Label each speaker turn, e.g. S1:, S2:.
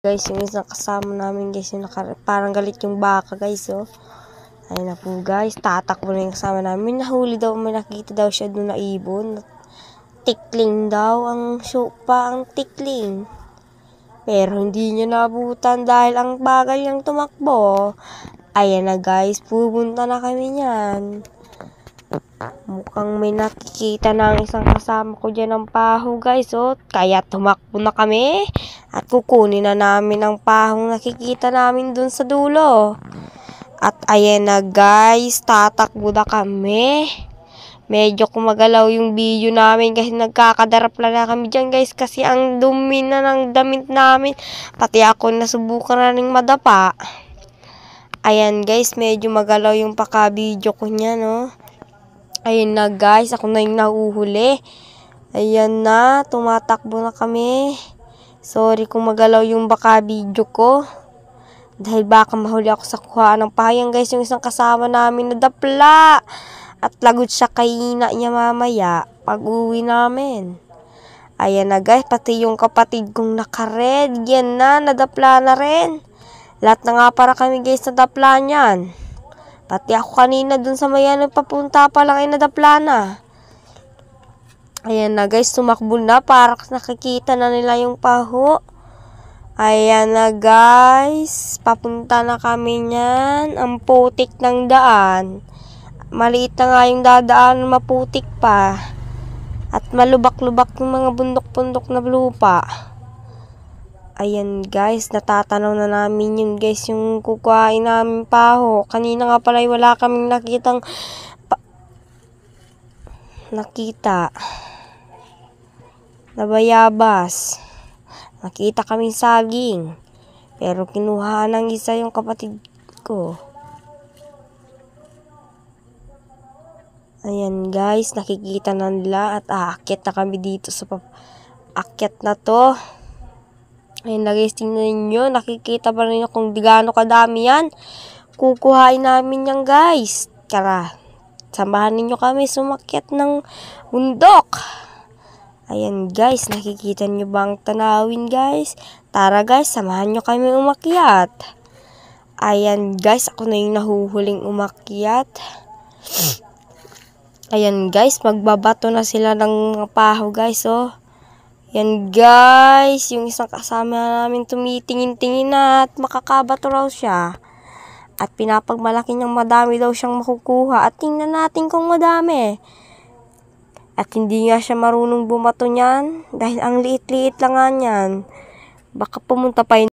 S1: Guys, yung isang kasama namin guys, yung parang galit yung baka guys, oh. Ayun na po guys, tatakbo na yung kasama namin. Nahuli daw, may nakita daw siya doon na ibon. Tikling daw, ang sopa, ang tikling. Pero hindi niya nabutan dahil ang bagal niyang tumakbo. Ayan na guys, pupunta na kami niyan. Mukhang may nakikita na ang isang kasama ko dyan ng paho guys, oh. Kaya tumakbo na kami. At kukunin na namin ang pahong nakikita namin dun sa dulo. At ayan na guys, tatakbo na kami. Medyo kumagalaw yung video namin kasi nagkakadarap na kami dyan guys. Kasi ang dumi na ng damit namin. Pati ako nasubukan na rin madapa. Ayan guys, medyo magalaw yung paka-video ko niya, no. Ayan na guys, ako na yung nahuhuli. Ayan na, tumatakbo na kami. Sorry kung magalaw yung baka video ko. Dahil baka mahuli ako sa kuhaan ng pahayang guys, yung isang kasama namin nadapla. At lagot siya kaina niya mamaya pag uwi namin. Ayan na guys, pati yung kapatid kong nakared. Yan na, nadapla na rin. Lahat na nga para kami guys nadapla niyan. Pati ako kanina dun sa mayan papunta pa lang ay nadapla na. Ayan na guys, tumakbo na para nakikita na nila yung paho. Ayan na guys, papunta na kami niyan. Ang putik ng daan. Maliit na nga yung dadaan, maputik pa. At malubak-lubak yung mga bundok-bundok na lupa. Ayan guys, natatanaw na namin yun guys, yung kukuhain namin paho. Kanina nga pala wala kaming nakita. Nabayabas. Nakita kaming saging. Pero kinuha ng isa yung kapatid ko. Ayan guys, nakikita na nila at aakyat na kami dito sa akyat na to. Ayan na guys, tingnan nyo. Nakikita pa rin kung di gaano kadami yan. Kukuhain namin yan guys. Tara, samahan ninyo kami sumakyat ng bundok. Ayan guys, nakikita nyo ba ang tanawin guys? Tara guys, samahan nyo kami umakyat. Ayan guys, ako na yung nahuhuling umakyat. Ayan guys, magbabato na sila ng paho guys, oh. Yan guys, yung isang kasama namin tumitingin-tingin na at makakabato raw siya. At pinapagmalaki niyang madami daw siyang makukuha. At tingnan natin kung madami. At hindi nga siya marunong bumato niyan. Dahil ang liit-liit lang nga niyan. Baka pumunta pa yun.